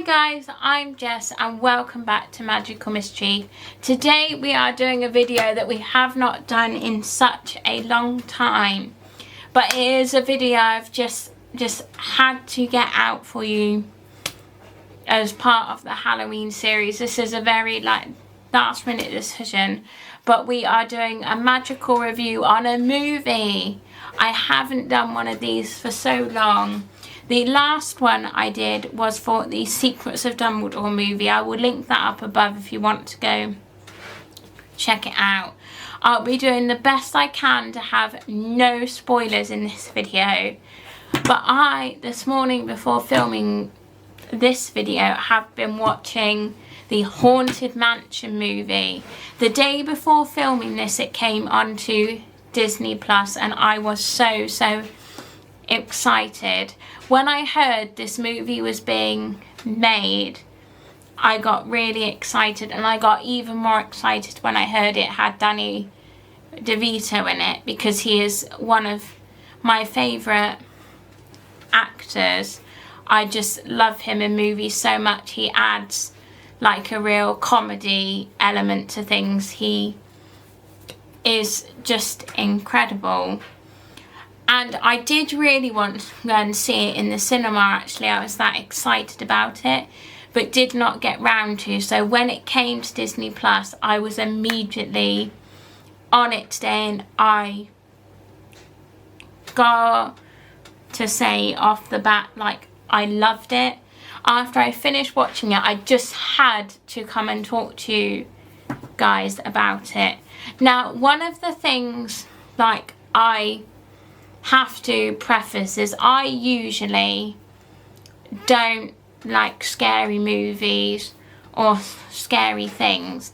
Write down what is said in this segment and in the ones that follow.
guys, I'm Jess and welcome back to Magical Mischief. Today we are doing a video that we have not done in such a long time, but it is a video I've just had to get out for you as part of the Halloween series. This is a very last minute decision, but we are doing a magical review on a movie. I haven't done one of these for so long. The last one I did was for the Secrets of Dumbledore movie. I will link that up above if you want to go check it out. I'll be doing the best I can to have no spoilers in this video. But this morning before filming this video, have been watching the Haunted Mansion movie. The day before filming this, it came onto Disney Plus and I was so excited. When I heard this movie was being made, I got really excited, and I got even more excited when I heard it had Danny DeVito in it, because he is one of my favourite actors. I just love him in movies so much. He adds like a real comedy element to things. He is just incredible. And I did really want to go and see it in the cinema, actually. I was that excited about it, but did not get round to. So when it came to Disney Plus, I was immediately on it today, and I got to say off the bat, I loved it. After I finished watching it, I just had to come and talk to you guys about it. Now, one of the things I have to preface is I usually don't like scary movies or scary things,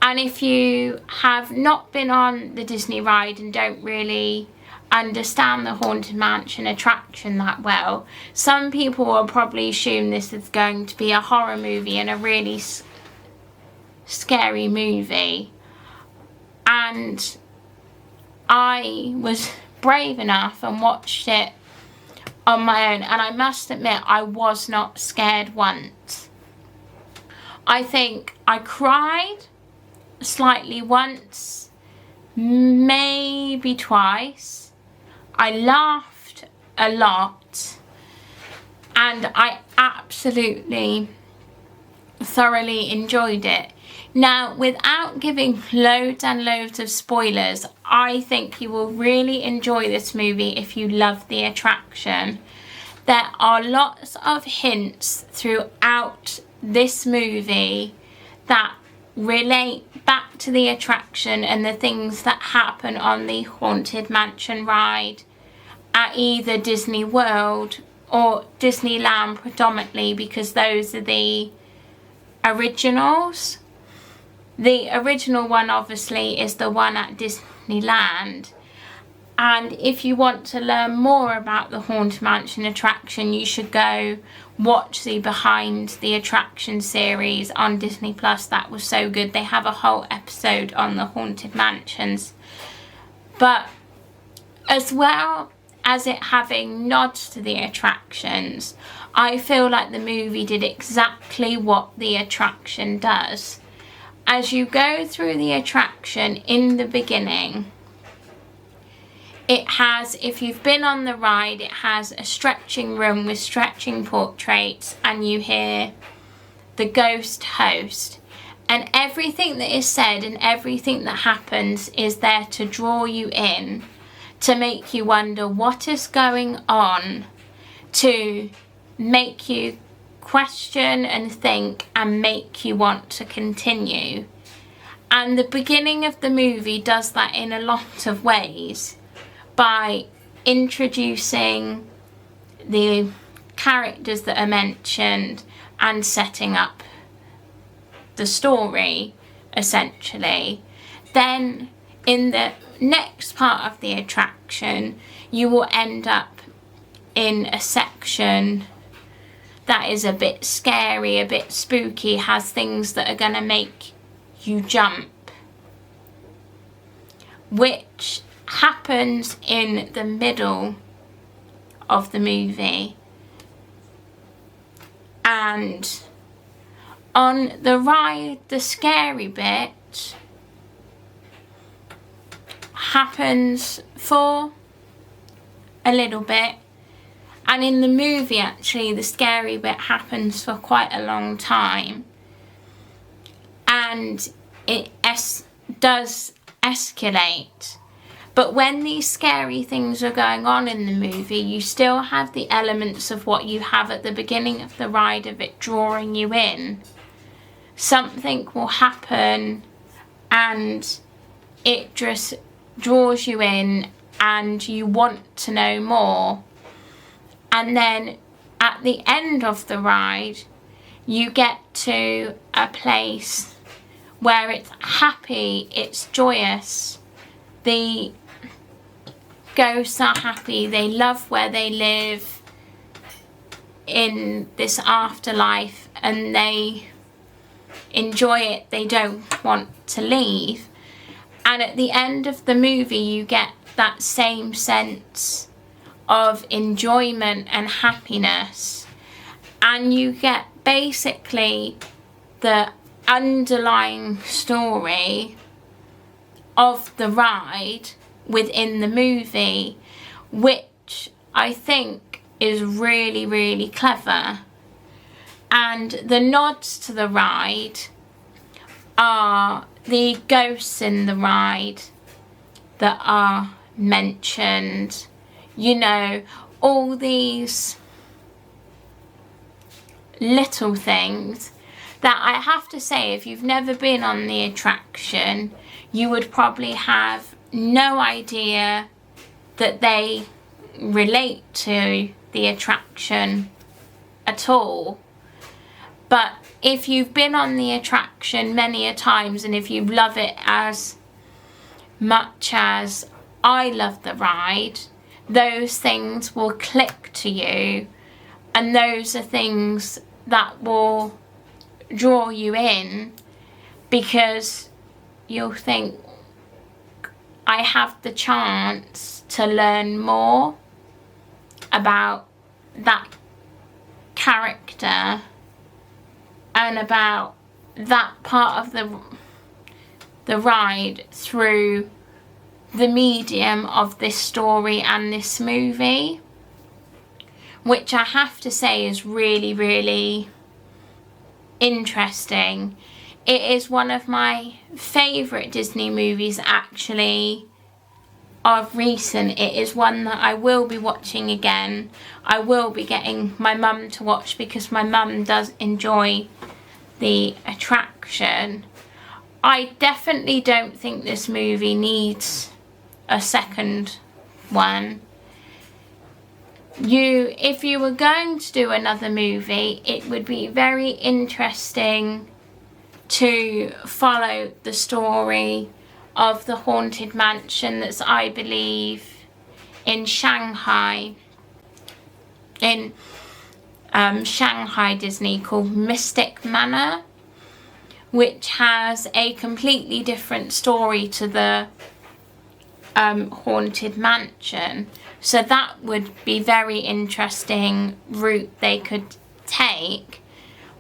and if you have not been on the Disney ride and don't really understand the Haunted Mansion attraction that well, some people will probably assume this is going to be a horror movie and a really scary movie. And I was brave enough and watched it on my own, and I must admit I was not scared once. I think I cried slightly once, maybe twice. I laughed a lot, and I absolutely thoroughly enjoyed it. Now, without giving loads and loads of spoilers, I think you will really enjoy this movie if you love the attraction. There are lots of hints throughout this movie that relate back to the attraction and the things that happen on the Haunted Mansion ride at either Disney World or Disneyland predominantly, because those are the originals. The original one obviously is the one at Disneyland, and if you want to learn more about the Haunted Mansion attraction, you should go watch the Behind the Attraction series on Disney Plus. That was so good. They have a whole episode on the Haunted Mansions. But as well as it having nods to the attractions, I feel like the movie did exactly what the attraction does. As you go through the attraction in the beginning, it has, if you've been on the ride, it has a stretching room with stretching portraits, and you hear the ghost host. And everything that is said and everything that happens is there to draw you in, to make you wonder what is going on, to make you question and think and make you want to continue. And the beginning of the movie does that in a lot of ways by introducing the characters that are mentioned and setting up the story, essentially. Then in the next part of the attraction, you will end up in a section that is a bit scary, a bit spooky, has things that are going to make you jump, which happens in the middle of the movie. And on the ride, the scary bit happens for a little bit, and in the movie actually the scary bit happens for quite a long time, and it does escalate. But when these scary things are going on in the movie, you still have the elements of what you have at the beginning of the ride, of it drawing you in. Something will happen and it just draws you in and you want to know more. And then at the end of the ride, you get to a place where it's happy, it's joyous. The ghosts are happy, they love where they live in this afterlife and they enjoy it, they don't want to leave. And at the end of the movie you get that same sense of enjoyment and happiness, and you get basically the underlying story of the ride within the movie, which I think is really, really clever. And the nods to the ride are the ghosts in the ride that are mentioned, you know, all these little things that I have to say, if you've never been on the attraction, you would probably have no idea that they relate to the attraction at all. But if you've been on the attraction many a times, and if you love it as much as I love the ride, those things will click to you, and those are things that will draw you in, because you'll think, I have the chance to learn more about that character and about that part of the ride through the medium of this story and this movie, which I have to say is really, really interesting. It is one of my favourite Disney movies actually of recent. It is one that I will be watching again. I will be getting my mum to watch, because my mum does enjoy the attraction. I definitely don't think this movie needs a second one. If you were going to do another movie, it would be very interesting to follow the story of the haunted mansion that's, I believe, in Shanghai, Shanghai Disney, called Mystic Manor, which has a completely different story to the haunted mansion. So that would be very interesting route they could take.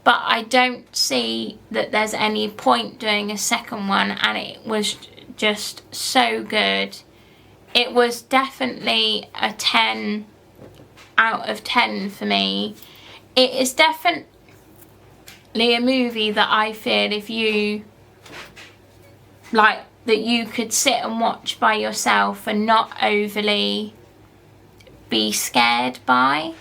But I don't see that there's any point doing a second one, and it was just so good. It was definitely a 10 out of 10 for me. It is definitely a movie that I feel, if you like, that you could sit and watch by yourself and not overly be scared by.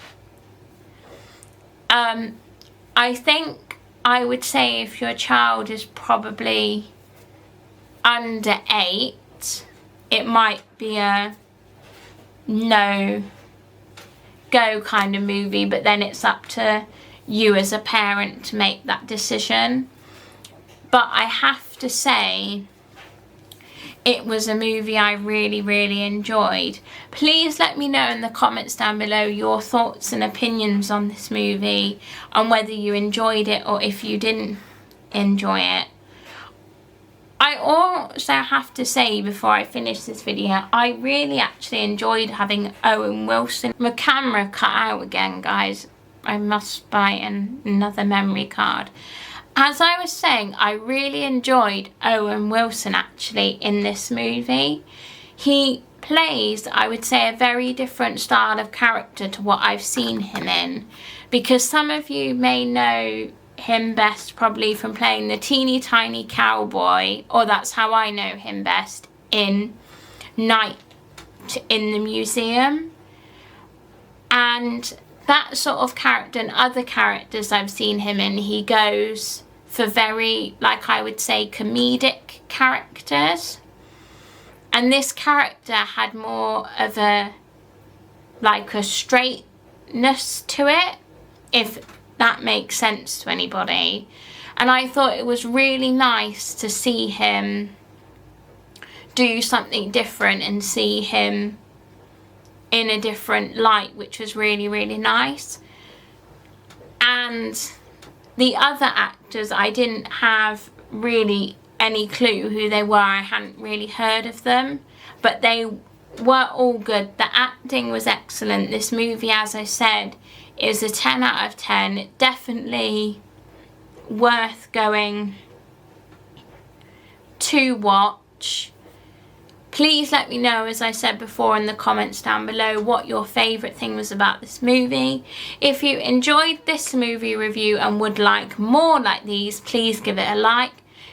I think I would say if your child is probably under 8, it might be a no go kind of movie, but then it's up to you as a parent to make that decision. But I have to say, it was a movie I really, really enjoyed. Please let me know in the comments down below your thoughts and opinions on this movie, and whether you enjoyed it or if you didn't enjoy it. I also have to say, before I finish this video, I really actually enjoyed having Owen Wilson. My camera cut out again, guys. I must buy another memory card. As I was saying, I really enjoyed Owen Wilson actually in this movie. He plays, I would say, a very different style of character to what I've seen him in, because some of you may know him best probably from playing the teeny tiny cowboy, or that's how I know him best, in Night in the Museum. And that sort of character and other characters I've seen him in, he goes for very, like I would say, comedic characters. And this character had more of a, like a straightness to it, if that makes sense to anybody. And I thought it was really nice to see him do something different and see him in a different light, which was really, really nice. And the other actors, I didn't have really any clue who they were. I hadn't really heard of them, but they were all good. The acting was excellent. This movie, as I said, is a 10 out of 10. Definitely worth going to watch. Please let me know, as I said before, in the comments down below what your favourite thing was about this movie. If you enjoyed this movie review and would like more like these, please give it a like.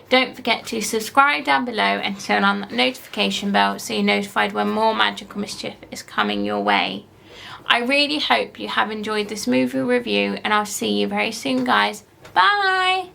Don't forget to subscribe down below and turn on that notification bell so you're notified when more magical mischief is coming your way. I really hope you have enjoyed this movie review, and I'll see you very soon, guys. Bye!